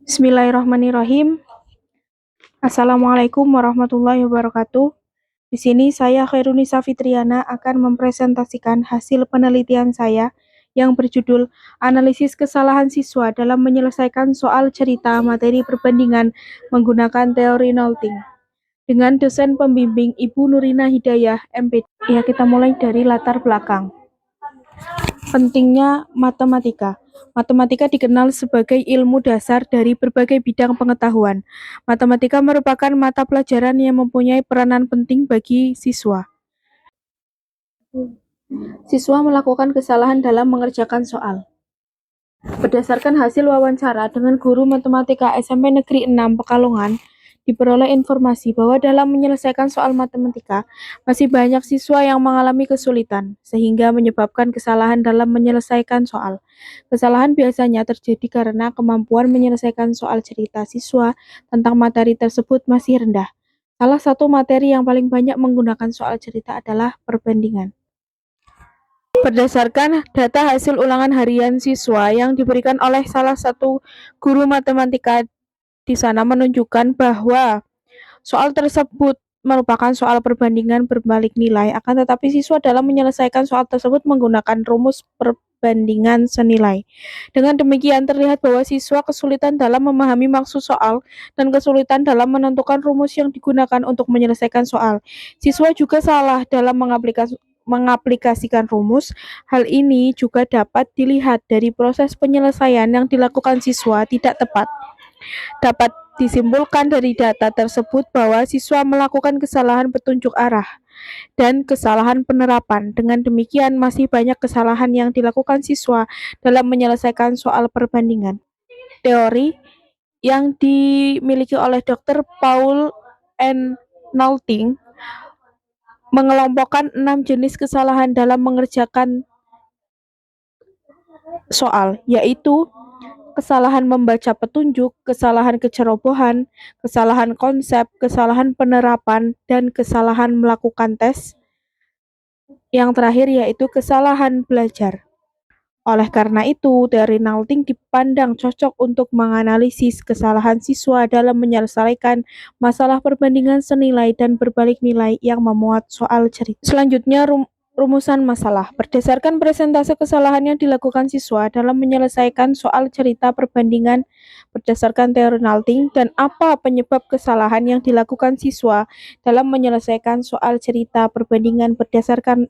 Bismillahirrahmanirrahim. Assalamualaikum warahmatullahi wabarakatuh. Di sini saya Khairunisa Fitriana akan mempresentasikan hasil penelitian saya yang berjudul Analisis Kesalahan Siswa dalam Menyelesaikan Soal Cerita Materi Perbandingan Menggunakan Teori Knowlting dengan dosen pembimbing Ibu Nurina Hidayah, MPD. Ya, kita mulai dari latar belakang. Pentingnya matematika. Matematika dikenal sebagai ilmu dasar dari berbagai bidang pengetahuan. Matematika merupakan mata pelajaran yang mempunyai peranan penting bagi siswa. Siswa melakukan kesalahan dalam mengerjakan soal. Berdasarkan hasil wawancara dengan guru matematika SMP Negeri 6 Pekalongan, diperoleh informasi bahwa dalam menyelesaikan soal matematika, masih banyak siswa yang mengalami kesulitan, sehingga menyebabkan kesalahan dalam menyelesaikan soal. Kesalahan biasanya terjadi karena kemampuan menyelesaikan soal cerita siswa tentang materi tersebut masih rendah. Salah satu materi yang paling banyak menggunakan soal cerita adalah perbandingan. Berdasarkan data hasil ulangan harian siswa yang diberikan oleh salah satu guru matematika di sana menunjukkan bahwa soal tersebut merupakan soal perbandingan berbalik nilai, akan tetapi siswa dalam menyelesaikan soal tersebut menggunakan rumus perbandingan senilai. Dengan demikian terlihat bahwa siswa kesulitan dalam memahami maksud soal dan kesulitan dalam menentukan rumus yang digunakan untuk menyelesaikan soal. Siswa juga salah dalam mengaplikasikan rumus. Hal ini juga dapat dilihat dari proses penyelesaian yang dilakukan siswa tidak tepat. Dapat disimpulkan dari data tersebut bahwa siswa melakukan kesalahan petunjuk arah dan kesalahan penerapan. Dengan demikian, masih banyak kesalahan yang dilakukan siswa dalam menyelesaikan soal perbandingan. Teori yang dimiliki oleh Dr. Paul N. Knowlting mengelompokkan 6 jenis kesalahan dalam mengerjakan soal, yaitu kesalahan membaca petunjuk, kesalahan kecerobohan, kesalahan konsep, kesalahan penerapan, dan kesalahan melakukan tes. Yang terakhir yaitu kesalahan belajar. Oleh karena itu, teori Knowlting dipandang cocok untuk menganalisis kesalahan siswa dalam menyelesaikan masalah perbandingan senilai dan berbalik nilai yang memuat soal cerita. Selanjutnya, rumusan masalah. Berdasarkan persentase kesalahan yang dilakukan siswa dalam menyelesaikan soal cerita perbandingan berdasarkan teori Knowlting dan apa penyebab kesalahan yang dilakukan siswa dalam menyelesaikan soal cerita perbandingan berdasarkan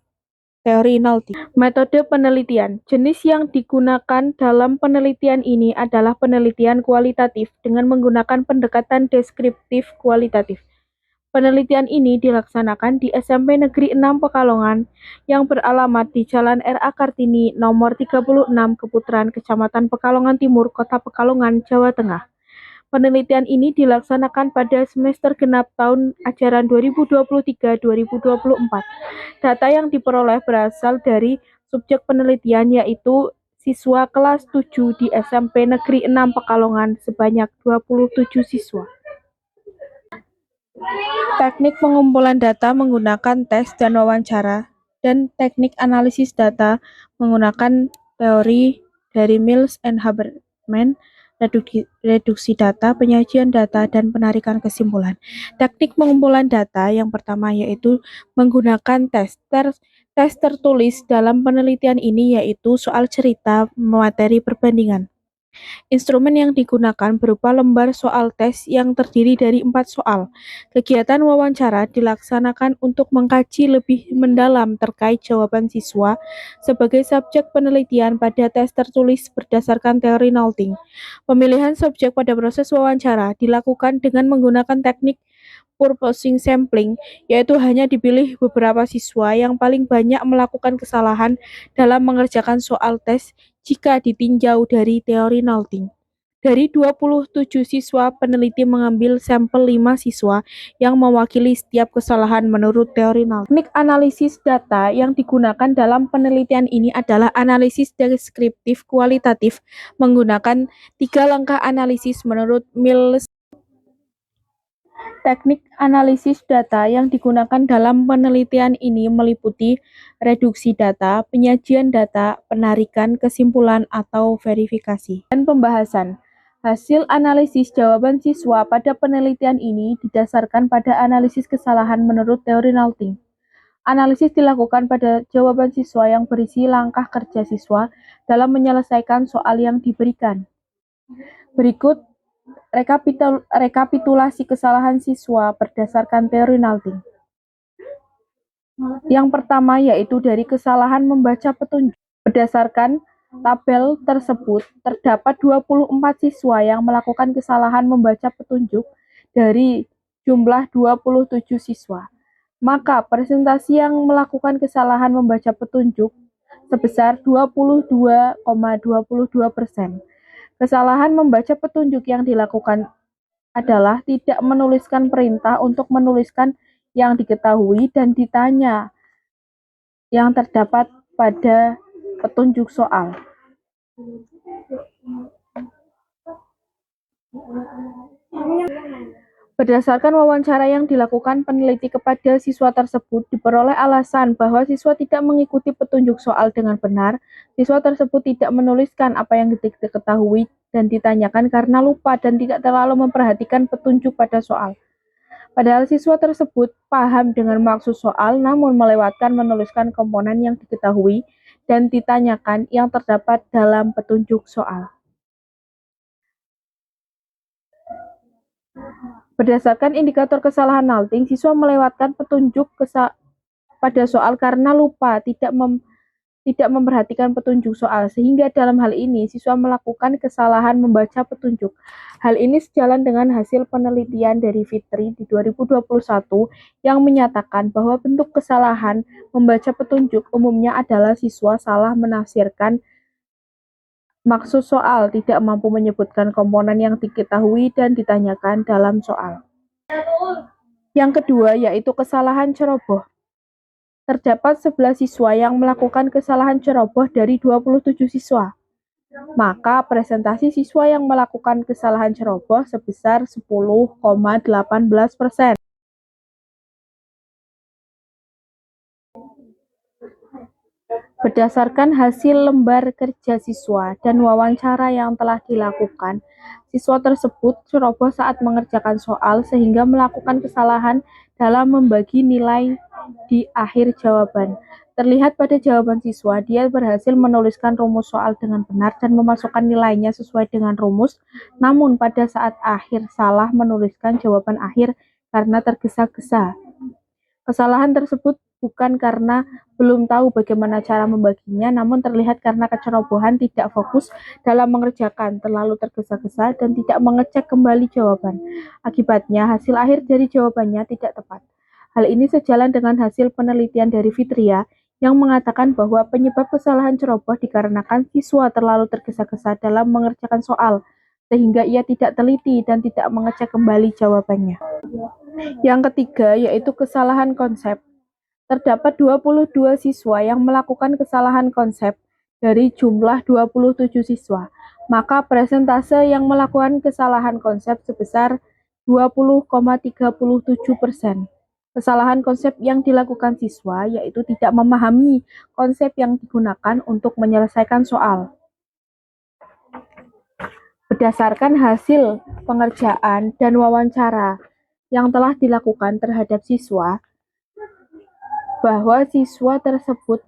teori Knowlting. Metode penelitian. Jenis yang digunakan dalam penelitian ini adalah penelitian kualitatif dengan menggunakan pendekatan deskriptif kualitatif. Penelitian ini dilaksanakan di SMP Negeri 6 Pekalongan yang beralamat di Jalan R.A. Kartini nomor 36 Keputaran, Kecamatan Pekalongan Timur, Kota Pekalongan, Jawa Tengah. Penelitian ini dilaksanakan pada semester genap tahun ajaran 2023-2024. Data yang diperoleh berasal dari subjek penelitian yaitu siswa kelas 7 di SMP Negeri 6 Pekalongan sebanyak 27 siswa. Teknik pengumpulan data menggunakan tes dan wawancara, dan teknik analisis data menggunakan teori dari Mills and Haberman, reduksi data, penyajian data, dan penarikan kesimpulan. Teknik pengumpulan data yang pertama yaitu menggunakan tes. Tes tertulis dalam penelitian ini yaitu soal cerita materi perbandingan. Instrumen yang digunakan berupa lembar soal tes yang terdiri dari 4 soal. Kegiatan wawancara dilaksanakan untuk mengkaji lebih mendalam terkait jawaban siswa sebagai subjek penelitian pada tes tertulis berdasarkan teori Knowlting. Pemilihan subjek pada proses wawancara dilakukan dengan menggunakan teknik purposing sampling, yaitu hanya dipilih beberapa siswa yang paling banyak melakukan kesalahan dalam mengerjakan soal tes jika ditinjau dari teori Knowlting. Dari 27 siswa, peneliti mengambil sampel 5 siswa yang mewakili setiap kesalahan menurut teori Knowlting. Teknik analisis data yang digunakan dalam penelitian ini adalah analisis deskriptif kualitatif menggunakan 3 langkah analisis menurut Mills. Teknik analisis data yang digunakan dalam penelitian ini meliputi reduksi data, penyajian data, penarikan kesimpulan atau verifikasi, dan pembahasan. Hasil analisis jawaban siswa pada penelitian ini didasarkan pada analisis kesalahan menurut teori Nalting. Analisis dilakukan pada jawaban siswa yang berisi langkah kerja siswa dalam menyelesaikan soal yang diberikan. Berikut rekapitulasi kesalahan siswa berdasarkan teori Nalting. Yang pertama yaitu dari kesalahan membaca petunjuk. Berdasarkan tabel tersebut, terdapat 24 siswa yang melakukan kesalahan membaca petunjuk dari jumlah 27 siswa. Maka presentasi yang melakukan kesalahan membaca petunjuk sebesar 22,22%. Kesalahan membaca petunjuk yang dilakukan adalah tidak menuliskan perintah untuk menuliskan yang diketahui dan ditanya yang terdapat pada petunjuk soal. Berdasarkan wawancara yang dilakukan peneliti kepada siswa tersebut, diperoleh alasan bahwa siswa tidak mengikuti petunjuk soal dengan benar. Siswa tersebut tidak menuliskan apa yang diketahui dan ditanyakan karena lupa dan tidak terlalu memperhatikan petunjuk pada soal. Padahal siswa tersebut paham dengan maksud soal, namun melewatkan menuliskan komponen yang diketahui dan ditanyakan yang terdapat dalam petunjuk soal. Berdasarkan indikator kesalahan Nalting, siswa melewatkan petunjuk pada soal karena lupa, tidak memperhatikan petunjuk soal, sehingga dalam hal ini siswa melakukan kesalahan membaca petunjuk. Hal ini sejalan dengan hasil penelitian dari Fitri di 2021 yang menyatakan bahwa bentuk kesalahan membaca petunjuk umumnya adalah siswa salah menafsirkan maksud soal, tidak mampu menyebutkan komponen yang diketahui dan ditanyakan dalam soal. Yang kedua yaitu kesalahan ceroboh. Terdapat 11 siswa yang melakukan kesalahan ceroboh dari 27 siswa. Maka presentasi siswa yang melakukan kesalahan ceroboh sebesar 10,18%. Berdasarkan hasil lembar kerja siswa dan wawancara yang telah dilakukan, siswa tersebut ceroboh saat mengerjakan soal sehingga melakukan kesalahan dalam membagi nilai di akhir jawaban. Terlihat pada jawaban siswa, dia berhasil menuliskan rumus soal dengan benar dan memasukkan nilainya sesuai dengan rumus, namun pada saat akhir salah menuliskan jawaban akhir karena tergesa-gesa. Kesalahan tersebut bukan karena belum tahu bagaimana cara membaginya, namun terlihat karena kecerobohan, tidak fokus dalam mengerjakan, terlalu tergesa-gesa, dan tidak mengecek kembali jawaban. Akibatnya, hasil akhir dari jawabannya tidak tepat. Hal ini sejalan dengan hasil penelitian dari Fitria yang mengatakan bahwa penyebab kesalahan ceroboh dikarenakan siswa terlalu tergesa-gesa dalam mengerjakan soal, sehingga ia tidak teliti dan tidak mengecek kembali jawabannya. Yang ketiga yaitu kesalahan konsep. Terdapat 22 siswa yang melakukan kesalahan konsep dari jumlah 27 siswa. Maka presentase yang melakukan kesalahan konsep sebesar 20,37%. Kesalahan konsep yang dilakukan siswa yaitu tidak memahami konsep yang digunakan untuk menyelesaikan soal. Berdasarkan hasil pengerjaan dan wawancara yang telah dilakukan terhadap siswa, bahwa siswa tersebut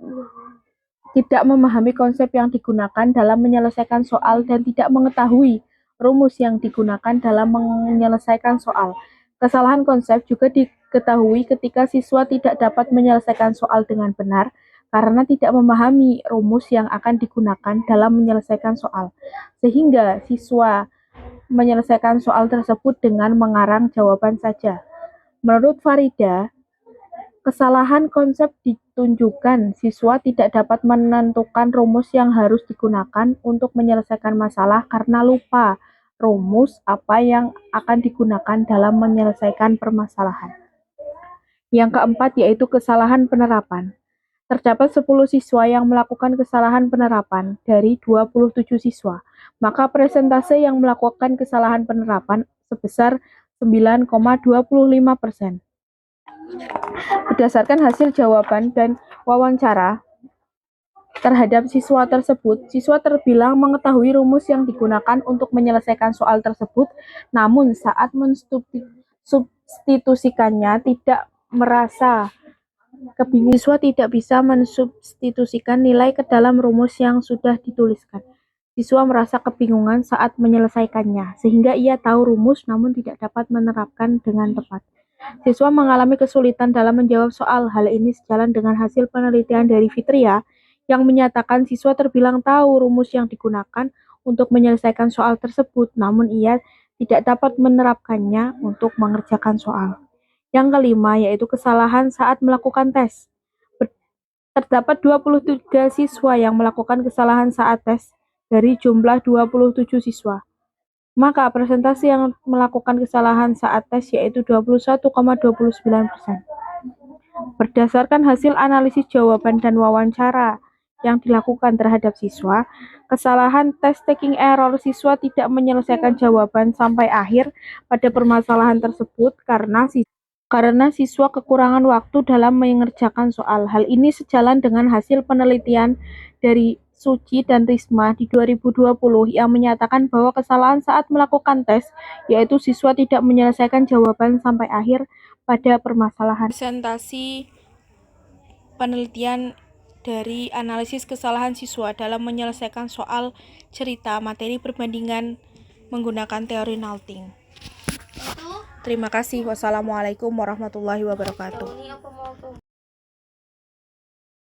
tidak memahami konsep yang digunakan dalam menyelesaikan soal dan tidak mengetahui rumus yang digunakan dalam menyelesaikan soal. Kesalahan konsep juga diketahui ketika siswa tidak dapat menyelesaikan soal dengan benar karena tidak memahami rumus yang akan digunakan dalam menyelesaikan soal, sehingga siswa menyelesaikan soal tersebut dengan mengarang jawaban saja. Menurut Farida, kesalahan konsep ditunjukkan siswa tidak dapat menentukan rumus yang harus digunakan untuk menyelesaikan masalah karena lupa rumus apa yang akan digunakan dalam menyelesaikan permasalahan. Yang keempat yaitu kesalahan penerapan. Terdapat 10 siswa yang melakukan kesalahan penerapan dari 27 siswa. Maka presentase yang melakukan kesalahan penerapan sebesar 9,25%. Berdasarkan hasil jawaban dan wawancara, terhadap siswa tersebut, siswa terbilang mengetahui rumus yang digunakan untuk menyelesaikan soal tersebut, namun saat mensubstitusikannya tidak merasa kebingungan. Siswa tidak bisa mensubstitusikan nilai ke dalam rumus yang sudah dituliskan. Siswa merasa kebingungan saat menyelesaikannya, sehingga ia tahu rumus namun tidak dapat menerapkan dengan tepat. Siswa mengalami kesulitan dalam menjawab soal. Hal ini sejalan dengan hasil penelitian dari Fitria yang menyatakan siswa terbilang tahu rumus yang digunakan untuk menyelesaikan soal tersebut, namun ia tidak dapat menerapkannya untuk mengerjakan soal. Yang kelima, yaitu kesalahan saat melakukan tes. Terdapat 23 siswa yang melakukan kesalahan saat tes dari jumlah 27 siswa. Maka presentasi yang melakukan kesalahan saat tes yaitu 21,29%. Berdasarkan hasil analisis jawaban dan wawancara yang dilakukan terhadap siswa, kesalahan tes taking error siswa tidak menyelesaikan jawaban sampai akhir pada permasalahan tersebut karena siswa kekurangan waktu dalam mengerjakan soal. Hal ini sejalan dengan hasil penelitian dari Suci dan Risma di 2020 yang menyatakan bahwa kesalahan saat melakukan tes yaitu siswa tidak menyelesaikan jawaban sampai akhir pada permasalahan. Presentasi penelitian dari analisis kesalahan siswa dalam menyelesaikan soal cerita materi perbandingan menggunakan teori Nalting. Terima kasih. Wassalamualaikum warahmatullahi wabarakatuh.